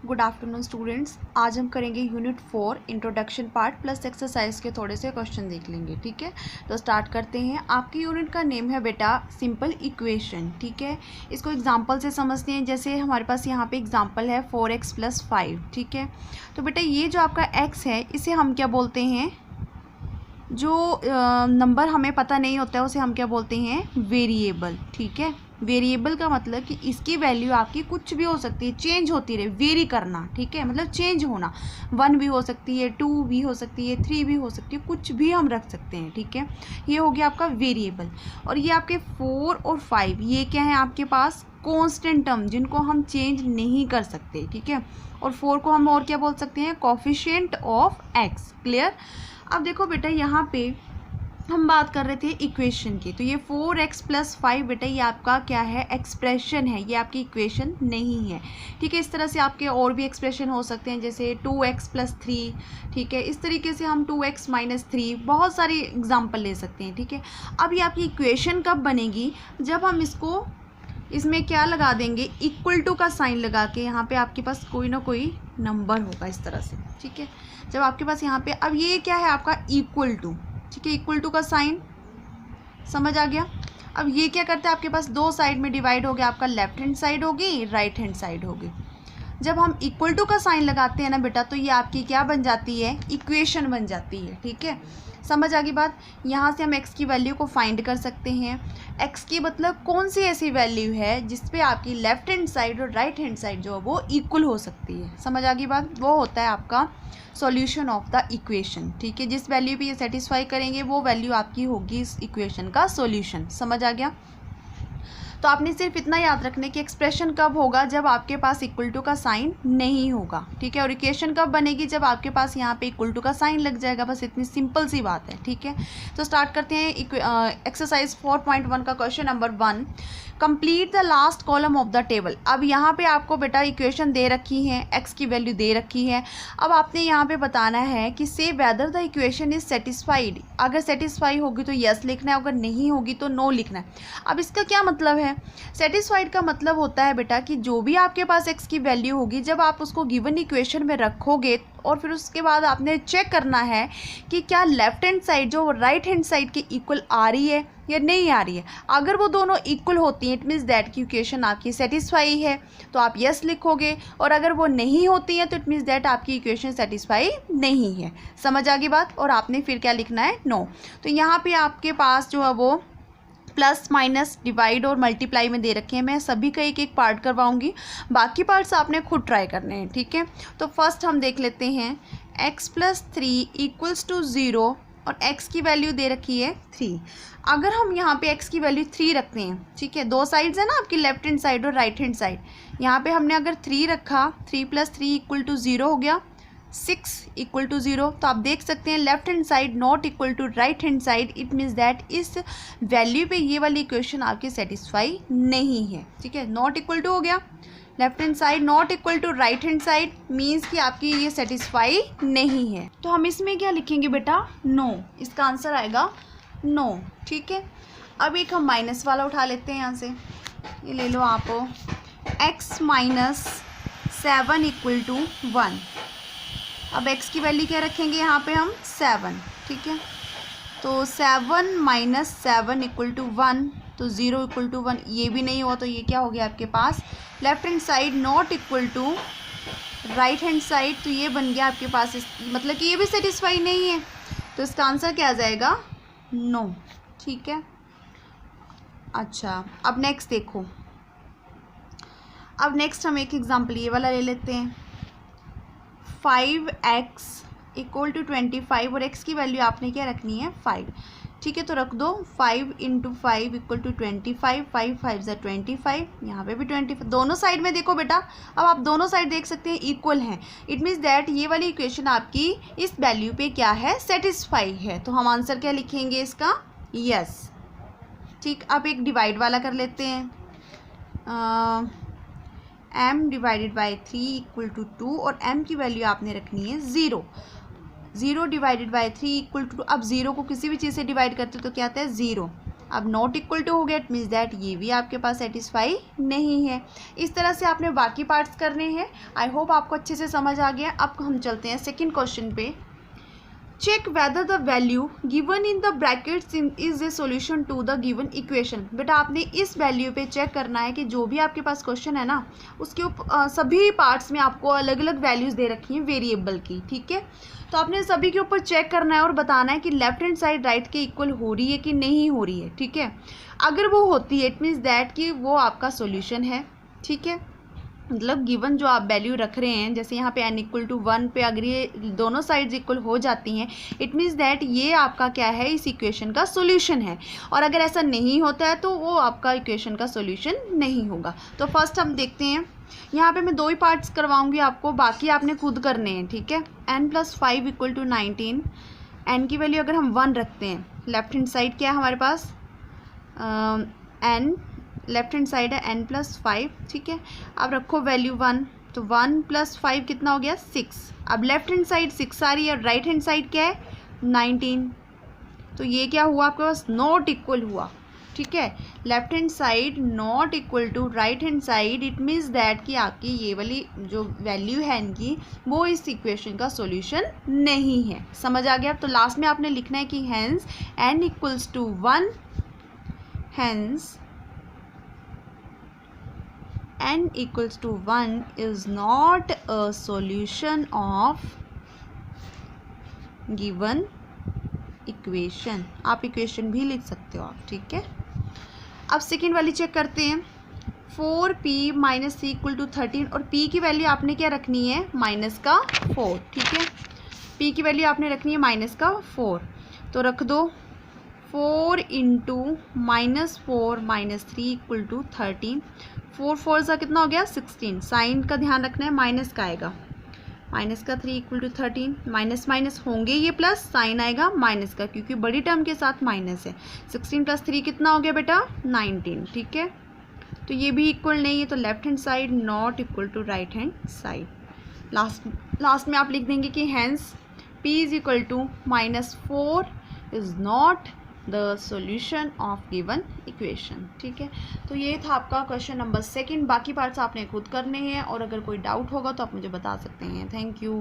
Good afternoon students. आज हम करेंगे unit 4 introduction part plus exercise के थोड़े से क्वेश्चन देख लेंगे। ठीक है, तो स्टार्ट करते हैं। आपकी यूनिट का नेम है बेटा सिंपल इक्वेशन। ठीक है, इसको एग्जांपल से समझते हैं। जैसे हमारे पास यहाँ पे एग्जांपल है 4x + 5। ठीक है, तो बेटा ये जो आपका x है इसे हम क्या बोलते हैं, जो नंबर हमें पता नहीं होता है उसे हम क्या बोलते हैं, वेरिएबल। ठीक है, वेरिएबल का मतलब कि इसकी वैल्यू आपकी कुछ भी हो सकती है, चेंज होती रहे, वेरी करना। ठीक है, मतलब चेंज होना, 1 भी हो सकती है, 2 भी हो सकती है, 3 भी हो सकती है, कुछ भी हम रख सकते हैं। ठीक है, ये हो गया आपका वेरिएबल। और ये आपके 4 और 5 ये क्या है आपके पास, कांस्टेंट टर्म, जिनको हम चेंज नहीं कर सकते। ठीक है, और 4 को हम और क्या बोल सकते हैं, कोफिशिएंट ऑफ x। क्लियर। अब देखो बेटा यहाँ पे हम बात कर रहे थे इक्वेशन की, तो ये 4x + 5 बेटा ये आपका क्या है, एक्सप्रेशन है, ये आपकी इक्वेशन नहीं है। ठीक है, इस तरह से आपके और भी एक्सप्रेशन हो सकते हैं, जैसे 2x + 3। ठीक है, इस तरीके से हम 2x - 3 बहुत सारी एग्जांपल ले सकते हैं। ठीक है, अब ये आपकी इक्वेशन कब बनेगी, जब हम इसको इसमें क्या लगा देंगे, इक्वल टू का साइन लगा के, यहाँ पे आपके पास कोई ना कोई नंबर होगा इस तरह से। ठीक है, जब आपके पास यहाँ पे, अब ये क्या है आपका इक्वल टू। ठीक है, इक्वल टू का साइन समझ आ गया। अब ये क्या करता है, आपके पास दो साइड में डिवाइड हो गया, आपका लेफ्ट हैंड साइड होगी, राइट हैंड साइड होगी। जब हम इक्वल टू का साइन लगाते हैं ना बेटा, तो ये आपकी क्या बन जाती है, इक्वेशन बन जाती है। ठीक है, समझ आ गई बात। यहाँ से हम x की वैल्यू को फाइंड कर सकते हैं। x की मतलब कौन सी ऐसी वैल्यू है जिसपे आपकी लेफ्ट हैंड साइड और राइट हैंड साइड जो है वो इक्वल हो सकती है। समझ आ गई बात, वो होता है आपका सॉल्यूशन ऑफ द इक्वेशन। ठीक है, जिस वैल्यू पे ये सेटिस्फाई करेंगे वो वैल्यू आपकी होगी इस इक्वेशन का सॉल्यूशन। समझ आ गया। तो आपने सिर्फ इतना याद रखने की एक्सप्रेशन कब होगा, जब आपके पास इक्वल टू का साइन नहीं होगा। ठीक है, और इक्वेशन कब बनेगी, जब आपके पास यहाँ पे इक्वल टू का साइन लग जाएगा। बस इतनी सिंपल सी बात है। ठीक है, तो स्टार्ट करते हैं एक्सरसाइज 4.1 का question number 1। Complete the last column of the table. अब यहाँ पे आपको बेटा इक्वेशन दे रखी है, एक्स की वैल्यू दे रखी है। अब आपने यहाँ पे बताना है कि से whether the equation is satisfied. अगर सेटिस्फाई होगी तो यस लिखना है, अगर नहीं होगी तो नो लिखना है। अब इसका क्या मतलब है, सेटिस्फाइड का मतलब होता है बेटा कि जो भी आपके पास एक्स की वैल्यू होगी, जब आप उसको गिवन इक्वेशन में रखोगे और फिर उसके बाद आपने चेक करना है कि क्या लेफ्ट हैंड साइड जो राइट हैंड साइड के इक्वल आ रही है या नहीं आ रही है। अगर वो दोनों इक्वल होती हैं, इट मीन्स दैट की इक्वेशन आपकी सेटिस्फाई है, तो आप यस लिखोगे। और अगर वो नहीं होती हैं तो इट मीन्स दैट आपकी इक्वेशन सेटिस्फाई नहीं है। समझ आ गई बात। और आपने फिर क्या लिखना है, नो। तो यहाँ पे आपके पास जो है वो प्लस माइनस डिवाइड और मल्टीप्लाई में दे रखे हैं। मैं सभी का एक एक पार्ट करवाऊंगी, बाकी पार्ट्स आपने खुद ट्राई करने हैं। ठीक है, तो फर्स्ट हम देख लेते हैं x + 3 = 0 और x की वैल्यू दे रखी है 3। अगर हम यहाँ पे x की वैल्यू 3 रखते हैं, ठीक है, दो साइड्स है ना आपकी, लेफ्ट हैंड साइड और राइट हैंड साइड। यहाँ पे हमने अगर 3 रखा, 3 + 3 = 0 हो गया, 6 = 0। तो आप देख सकते हैं left hand side not equal to right hand side, it means that इस वैल्यू पे ये वाली इक्वेशन आपकी सेटिस्फाई नहीं है। ठीक है, नॉट इक्वल टू हो गया, left hand side not equal to right hand side means कि आपकी ये सेटिस्फाई नहीं है। तो हम इसमें क्या लिखेंगे बेटा, नो। इसका आंसर आएगा नो। ठीक है, अब एक हम माइनस वाला उठा लेते हैं। यहाँ से ये ले लो आप, x - 7 = 1। अब x की वैल्यू क्या रखेंगे यहाँ पे हम, 7। ठीक है, तो 7 - 7 = 1, तो 0 = 1। ये भी नहीं हुआ तो ये क्या हो गया आपके पास, left hand side not equal to right hand side, तो ये बन गया आपके पास मतलब कि ये भी सेटिस्फाई नहीं है। तो इसका आंसर क्या आ जाएगा, नो। ठीक है, अच्छा अब नेक्स्ट देखो। अब नेक्स्ट हम एक एग्जांपल ये वाला ले लेते हैं। 5x = 25 और x की वैल्यू आपने क्या रखनी है, 5। ठीक है, तो रख दो 5 × 5 = 25, 5 5 = 25, यहाँ पे भी 25। दोनों साइड में देखो बेटा, अब आप दोनों साइड देख सकते हैं इक्वल हैं, इट मीन्स दैट ये वाली इक्वेशन आपकी इस वैल्यू पे क्या है, सेटिस्फाई है। तो हम आंसर क्या लिखेंगे इसका, यस। ठीक, अब एक डिवाइड वाला कर लेते हैं। m / 3 = 2 और m की वैल्यू आपने रखनी है 0। 0 / 3 = 2। अब 0 को किसी भी चीज़ से डिवाइड करते हो तो क्या आता है, 0। अब नॉट इक्वल टू हो गया, इट मीन्स दैट ये भी आपके पास सेटिस्फाई नहीं है। इस तरह से आपने बाकी पार्ट्स करने हैं। आई होप आपको अच्छे से समझ आ गया। अब हम चलते हैं सेकंड क्वेश्चन पे। Check whether the value given in the brackets is a solution to the given equation. बेटा आपने इस वैल्यू पे चेक करना है कि जो भी आपके पास क्वेश्चन है ना, उसके सभी पार्ट्स में आपको अलग अलग वैल्यूज़ दे रखी हैं वेरिएबल की, ठीक है। तो आपने सभी के ऊपर चेक करना है और बताना है कि लेफ्ट हैंड साइड राइट के इक्वल हो रही है कि नहीं हो रही है, ठीक है। अगर वो होती है, इट मीन्स दैट कि वो आपका सॉल्यूशन है, ठीक है। मतलब गिवन जो आप वैल्यू रख रहे हैं, जैसे यहाँ पे n इक्वल टू 1 पे अगर ये दोनों साइड्स इक्वल हो जाती हैं, इट मीन्स दैट ये आपका क्या है, इस इक्वेशन का सॉल्यूशन है। और अगर ऐसा नहीं होता है तो वो आपका इक्वेशन का सॉल्यूशन नहीं होगा। तो फर्स्ट हम देखते हैं, यहाँ पे मैं 2 ही पार्ट्स करवाऊंगी आपको, बाकी आपने खुद करने हैं, ठीक है। n+5 इक्वल टू 19, n की वैल्यू अगर हम 1 रखते हैं, लेफ्ट हैंड साइड क्या है हमारे पास, n लेफ्ट हैंड साइड है n+5, ठीक है। अब रखो वैल्यू 1, तो 1+5 कितना हो गया, 6। अब लेफ्ट हैंड साइड 6 आ रही है और राइट हैंड साइड क्या है, 19। तो ये क्या हुआ आपके पास, नॉट इक्वल हुआ, ठीक है। Left hand side not equal to right hand side, it means that कि आपकी ये वाली जो वैल्यू है इनकी, वो इस इक्वेशन का सॉल्यूशन नहीं है। समझ आ गया। तो लास्ट में आपने लिखना है कि hence n equals to 1, hence n equals to 1 is not a solution of given equation। आप इक्वेशन भी लिख सकते हो आप, ठीक है। अब सेकेंड वाली चेक करते हैं। 4p माइनस 3 इक्वल टू 13, और p की वैल्यू आपने क्या रखनी है, माइनस का 4, ठीक है। p की वैल्यू आपने रखनी है माइनस का 4, तो रख दो 4 इंटू -4 माइनस 3 इक्वल टू 13। 4 4 सा कितना हो गया, 16। साइन का ध्यान रखना है, माइनस का आएगा, माइनस का 3 इक्वल टू 13। माइनस माइनस होंगे ये प्लस, साइन आएगा माइनस का, क्योंकि बड़ी टर्म के साथ माइनस है। 16 + 3 कितना हो गया बेटा, 19, ठीक है। तो ये भी इक्वल नहीं है, तो left hand side not equal to right hand side. Last में आप लिख देंगे कि hence p is equal to -4 is not the solution of given equation, ठीक है। तो ये था आपका क्वेश्चन नंबर 2। बाकी पार्ट्स आपने खुद करने हैं, और अगर कोई डाउट होगा तो आप मुझे बता सकते हैं। Thank you.